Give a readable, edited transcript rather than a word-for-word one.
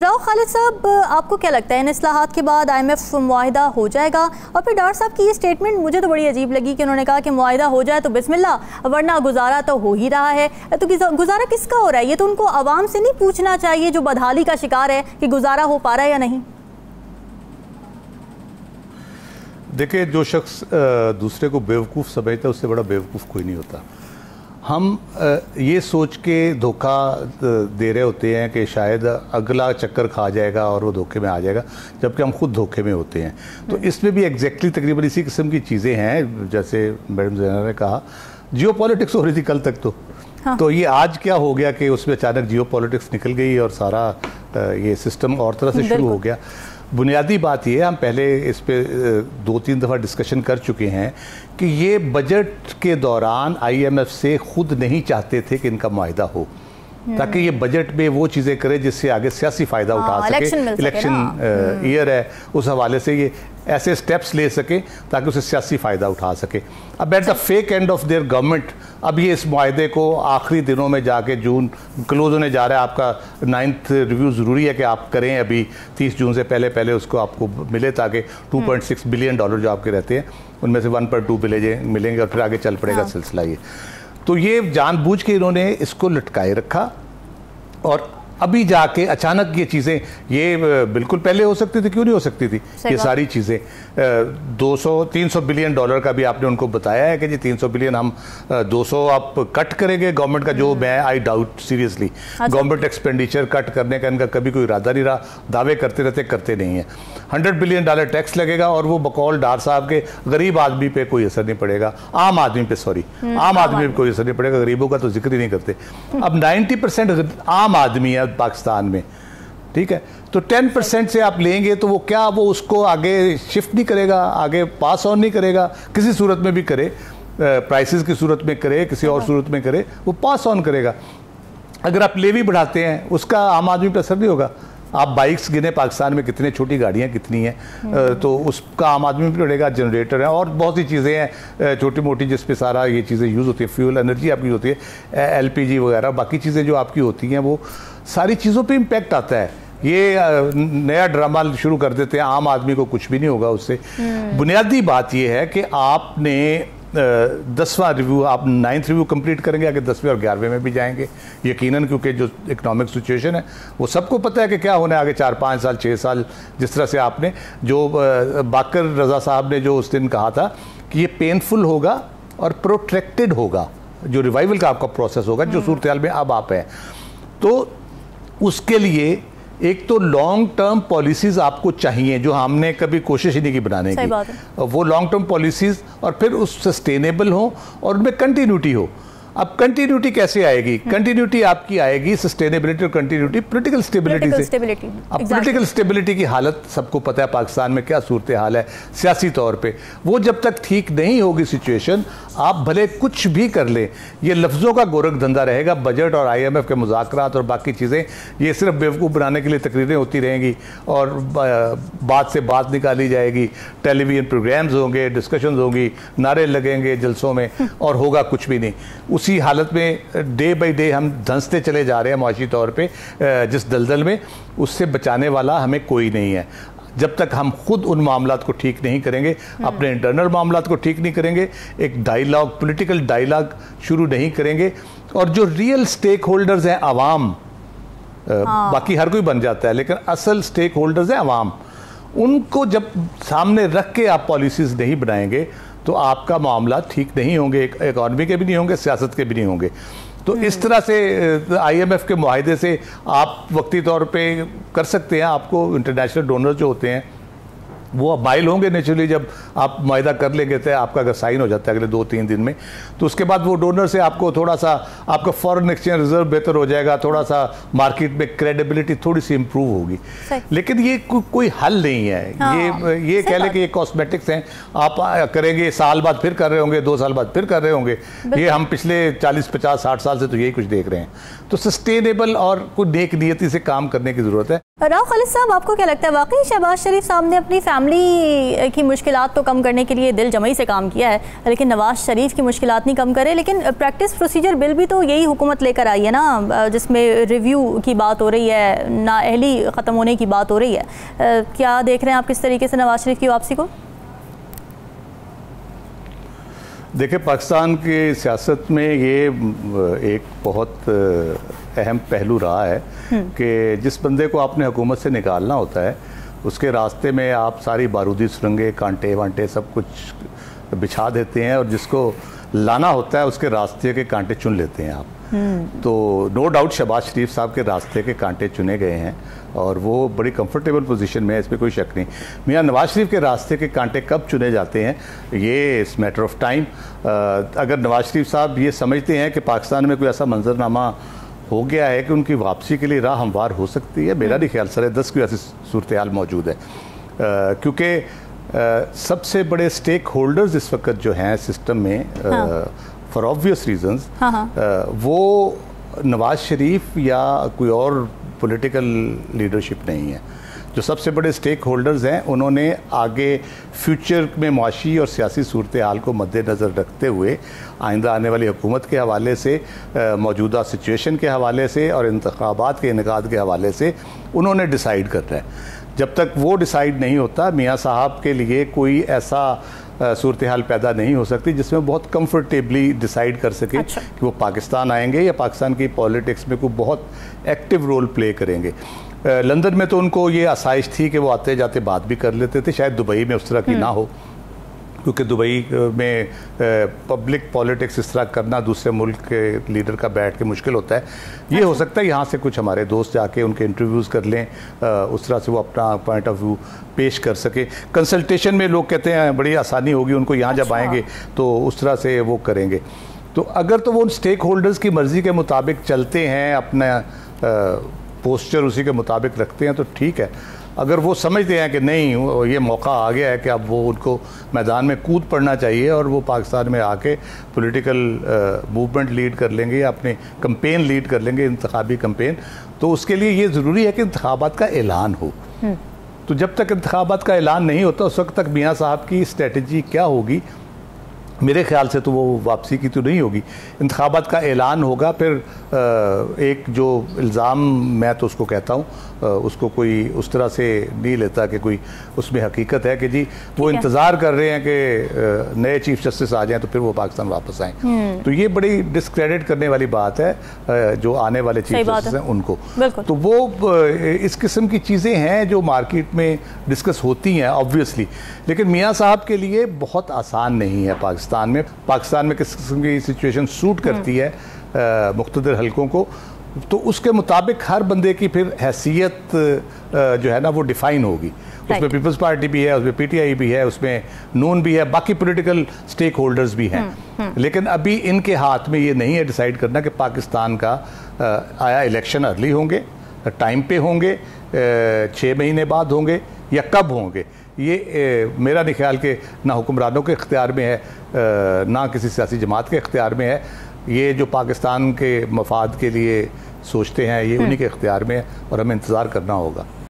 राव खालिद साहब, आपको क्या लगता है इन इस्लाहात के बाद IMF मुआहिदा हो जाएगा? और फिर डॉक्टर साहब की ये स्टेटमेंट मुझे तो बड़ी अजीब लगी कि उन्होंने कहा कि मुआहिदा हो जाए तो बिस्मिल्लाह, वरना गुजारा तो हो ही रहा है। तो गुजारा किसका हो रहा है? ये तो उनको आवाम से नहीं पूछना चाहिए जो बदहाली का शिकार है कि गुजारा हो पा रहा है या नहीं? देखिए, जो शख्स दूसरे को बेवकूफ़ समझता है उससे बड़ा बेवकूफ़ कोई नहीं होता। हम ये सोच के धोखा दे रहे होते हैं कि शायद अगला चक्कर खा जाएगा और वो धोखे में आ जाएगा, जबकि हम खुद धोखे में होते हैं। तो इसमें भी एग्जैक्टली तकरीबन इसी किस्म की चीज़ें हैं। जैसे मैडम ज़ैनब ने कहा, जियो पॉलिटिक्स हो रही थी कल तक हाँ। तो ये आज क्या हो गया कि उसमें अचानक जियो पॉलिटिक्स निकल गई और सारा ये सिस्टम और तरह से शुरू हो गया। बुनियादी बात ये, हम पहले इस पे 2-3 दफ़ा डिस्कशन कर चुके हैं कि ये बजट के दौरान IMF से खुद नहीं चाहते थे कि इनका मुआहिदा हो, ताकि ये बजट में वो चीज़ें करे जिससे आगे सियासी फ़ायदा उठा सके। इलेक्शन ईयर है, उस हवाले से ये ऐसे स्टेप्स ले सके ताकि उसे सियासी फ़ायदा उठा सके। अब at the fake end of their government अब ये इस मुआहिदे को आखिरी दिनों में जाके, जून क्लोज होने जा रहा है, आपका 9th रिव्यू ज़रूरी है कि आप करें अभी 30 जून से पहले उसको आपको मिले, ताकि $2.6 बिलियन जो आपके रहते हैं उनमें से 1.2 बिलियन मिलेंगे और फिर आगे चल पड़ेगा सिलसिला ये। तो ये जानबूझ के इन्होंने इसको लटकाए रखा और अभी जाके अचानक ये चीज़ें, ये बिल्कुल पहले हो सकती थी, क्यों नहीं हो सकती थी ये सारी चीज़ें। 200-300 बिलियन डॉलर का भी आपने उनको बताया है कि जी 300 बिलियन हम 200 आप कट करेंगे गवर्नमेंट का, जो मैं I doubt seriously government expenditure cut करने का इनका कभी कोई इरादा नहीं रहा। दावे करते रहते, करते नहीं है। $100 बिलियन टैक्स लगेगा और वो बकौल डार साहब के गरीब आदमी पे कोई असर नहीं पड़ेगा, आम आदमी पे, आम आदमी पे कोई असर नहीं पड़ेगा, गरीबों का तो जिक्र ही नहीं करते। अब 90% आम आदमी है पाकिस्तान में, ठीक है, तो 10% से आप लेंगे तो वो क्या, वो उसको आगे शिफ्ट नहीं करेगा, आगे पास ऑन नहीं करेगा, किसी सूरत में भी करे, प्राइसेस की सूरत में करे, किसी और सूरत में करे, वो पास ऑन करेगा। अगर आप लेवी बढ़ाते हैं उसका आम आदमी पर असर नहीं होगा। आप बाइक्स गिने पाकिस्तान में कितने छोटी गाड़ियाँ कितनी हैं, तो उसका आम आदमी भी पड़ेगा। जनरेटर है और बहुत सी चीज़ें हैं छोटी मोटी जिस पे सारा ये चीज़ें यूज़ होती है, फ्यूल एनर्जी आपकी होती है, LPG वगैरह, बाकी चीज़ें जो आपकी होती हैं, वो सारी चीज़ों पे इम्पेक्ट आता है। ये नया ड्रामा शुरू कर देते हैं, आम आदमी को कुछ भी नहीं होगा उससे। बुनियादी बात ये है कि आपने 10वां रिव्यू, आप 9th रिव्यू कंप्लीट करेंगे, आगे 10वें और 11वें में भी जाएंगे यकीनन, क्योंकि जो इकोनॉमिक सिचुएशन है वो सबको पता है कि क्या होना है आगे 4-5 साल 6 साल। जिस तरह से आपने जो बाकर रजा साहब ने जो उस दिन कहा था कि ये पेनफुल होगा और प्रोट्रैक्टेड होगा, जो रिवाइवल का आपका प्रोसेस होगा, जो सूरत हाल में अब आप हैं, तो उसके लिए एक तो लॉन्ग टर्म पॉलिसीज आपको चाहिए, जो हमने कभी कोशिश ही नहीं की बनाने की। वो लॉन्ग टर्म पॉलिसीज और फिर उस सस्टेनेबल हो और उनमें कंटिन्यूटी हो। अब कंटिन्यूटी कैसे आएगी? कंटिन्यूटी आपकी आएगी सस्टेनेबिलिटी और कंटिन्यूटी पॉलिटिकल स्टेबिलिटी से। अब पॉलिटिकल स्टेबिलिटी की हालत सबको पता है पाकिस्तान में क्या सूरत हाल है सियासी तौर पे। वो जब तक ठीक नहीं होगी सिचुएशन, आप भले कुछ भी कर लें, ये लफ्ज़ों का गोरख धंधा रहेगा। बजट और IMF के मुज़ाकरात और बाकी चीज़ें, ये सिर्फ बेवकूफ़ बनाने के लिए तकरीरें होती रहेंगी और बात से बात निकाली जाएगी, टेलीविज़न प्रोग्राम्स होंगे, डिस्कशंस होंगी, नारे लगेंगे जलसों में, और होगा कुछ भी नहीं। उसी हालत में डे बाई डे हम धंसते चले जा रहे हैं माशी तौर पे, जिस दलदल में, उससे बचाने वाला हमें कोई नहीं है। जब तक हम खुद उन मामलात को ठीक नहीं करेंगे, अपने इंटरनल मामलात को ठीक नहीं करेंगे, एक डायलॉग, पॉलिटिकल डायलॉग शुरू नहीं करेंगे, और जो रियल स्टेक होल्डर्स हैं अवाम, बाकी हर कोई बन जाता है, लेकिन असल स्टेक होल्डर्स हैं अवाम, उनको जब सामने रख के आप पॉलिसीज़ नहीं बनाएंगे तो आपका मामला ठीक नहीं होंगे, इकॉनमी के भी नहीं होंगे, सियासत के भी नहीं होंगे। तो इस तरह से IMF के मुआहिदे से आप वक्ती तौर पे कर सकते हैं। आपको इंटरनेशनल डोनर जो होते हैं वो माइल होंगे नेचुरली, जब आप मुआहिदा कर लेंगे तो आपका अगर साइन हो जाता है अगले 2-3 दिन में, तो उसके बाद वो डोनर से आपको थोड़ा सा, आपका फॉरेन एक्सचेंज रिजर्व बेहतर हो जाएगा, थोड़ा सा मार्केट में क्रेडिबिलिटी थोड़ी सी इंप्रूव होगी। लेकिन ये कोई हल नहीं है। हाँ, ये कह लें कि ये कॉस्मेटिक्स हैं, आप करेंगे, साल बाद फिर कर रहे होंगे, 2 साल बाद फिर कर रहे होंगे। ये हम पिछले 40-50-60 साल से तो यही कुछ देख रहे हैं। तो सस्टेनेबल और कोई नेक नियति से काम करने की ज़रूरत है। राव खालिद साहब, आपको क्या लगता है वाकई शहबाज शरीफ साहब ने अपनी फैमिली की मुश्किलात तो कम करने के लिए दिल जमई से काम किया है, लेकिन नवाज शरीफ की मुश्किलात नहीं कम करे? लेकिन प्रैक्टिस प्रोसीजर बिल भी तो यही हुकूमत लेकर आई है ना, जिसमें रिव्यू की बात हो रही है, नाअहली ख़त्म होने की बात हो रही है। क्या देख रहे हैं आप किस तरीके से नवाज शरीफ की वापसी को? देखिए, पाकिस्तान की सियासत में ये एक बहुत अहम पहलू रहा है कि जिस बंदे को आपने हुकूमत से निकालना होता है उसके रास्ते में आप सारी बारूदी सुरंगें, कांटे वांटे सब कुछ बिछा देते हैं, और जिसको लाना होता है उसके रास्ते के कांटे चुन लेते हैं आप। तो नो डाउट शहबाज शरीफ साहब के रास्ते के कांटे चुने गए हैं और वो बड़ी कंफर्टेबल पोजीशन में है, इसमें कोई शक नहीं। मियां नवाज शरीफ के रास्ते के कांटे कब चुने जाते हैं ये इस मैटर ऑफ टाइम। अगर नवाज शरीफ साहब ये समझते हैं कि पाकिस्तान में कोई ऐसा मंजरनामा हो गया है कि उनकी वापसी के लिए राह हमवार हो सकती है, मेरा नहीं ख्याल सर 10 की ऐसी सूरत हाल मौजूद है, क्योंकि सबसे बड़े स्टेक होल्डर्स इस वक्त जो हैं सिस्टम में फॉर ऑब्वियस रीजंस, वो नवाज शरीफ या कोई और पॉलिटिकल लीडरशिप नहीं है। जो सबसे बड़े स्टेक होल्डर्स हैं उन्होंने आगे फ्यूचर में मुआशी और सियासी सूरत हाल को मद्देनज़र रखते हुए आइंदा आने वाली हुकूमत के हवाले से, मौजूदा सिचुएशन के हवाले से और इंतखाबात के इनेकाद के हवाले से उन्होंने डिसाइड करना है। जब तक वो डिसाइड नहीं होता, मियाँ साहब के लिए कोई ऐसा सूरत हाल पैदा नहीं हो सकती जिसमें बहुत कंफर्टेबली डिसाइड कर सके कि वो पाकिस्तान आएंगे या पाकिस्तान की पॉलिटिक्स में कोई बहुत एक्टिव रोल प्ले करेंगे। लंदन में तो उनको ये आसाइश थी कि वो आते जाते बात भी कर लेते थे, शायद दुबई में उस तरह की ना हो, क्योंकि दुबई में पब्लिक पॉलिटिक्स इस तरह करना दूसरे मुल्क के लीडर का बैठ के मुश्किल होता है। ये हो सकता है यहाँ से कुछ हमारे दोस्त जाके उनके इंटरव्यूज़ कर लें, उस तरह से वो अपना पॉइंट ऑफ व्यू पेश कर सके। कंसल्टेशन में लोग कहते हैं बड़ी आसानी होगी उनको, यहाँ जब आएंगे तो उस तरह से वो करेंगे। तो अगर तो वो उन स्टेक होल्डर्स की मर्ज़ी के मुताबिक चलते हैं, अपना पोस्चर उसी के मुताबिक रखते हैं तो ठीक है। अगर वो समझते हैं कि नहीं ये मौका आ गया है कि अब वो उनको मैदान में कूद पड़ना चाहिए और वो पाकिस्तान में आके पॉलिटिकल मूवमेंट लीड कर लेंगे या अपने कैंपेन लीड कर लेंगे, इंतखाबी कैंपेन, तो उसके लिए ये ज़रूरी है कि इंतखाबात का ऐलान हो। तो जब तक इंतखाबात का ऐलान नहीं होता उस वक्त तक मियाँ साहब की स्ट्रेटजी क्या होगी, मेरे ख्याल से तो वो वापसी की तो नहीं होगी। इंतखाबात का ऐलान होगा, फिर एक जो इल्ज़ाम, मैं तो उसको कहता हूँ, उसको कोई उस तरह से नहीं लेता कि कोई उसमें हकीकत है कि जी वो इंतज़ार कर रहे हैं कि नए चीफ जस्टिस आ जाएं तो फिर वो पाकिस्तान वापस आएँ। तो ये बड़ी डिस्क्रेडिट करने वाली बात है जो आने वाले चीफ जस्टिस हैं उनको। तो वो इस किस्म की चीज़ें हैं जो मार्केट में डिस्कस होती हैं ऑब्वियसली, लेकिन मियाँ साहब के लिए बहुत आसान नहीं है। पाकिस्तान में किस किस्म की सिचुएशन सूट करती है मुख्तलिफ हलकों को, तो उसके मुताबिक हर बंदे की फिर हैसियत जो है ना वो डिफाइन होगी। उसमें पीपल्स पार्टी भी है, उसमें पीटीआई भी है, उसमें नून भी है, बाकी पॉलिटिकल स्टेक होल्डर्स भी हैं। लेकिन अभी इनके हाथ में ये नहीं है डिसाइड करना कि पाकिस्तान का आया इलेक्शन अर्ली होंगे, टाइम पे होंगे, 6 महीने बाद होंगे या कब होंगे। ये मेरा नहीं ख्याल कि ना हुक्मरानों के इख्तियार में है, ना किसी सियासी जमात के इख्तियार में है। ये जो पाकिस्तान के मफाद के लिए सोचते हैं ये उन्हीं के इख्तियार में है और हमें इंतज़ार करना होगा।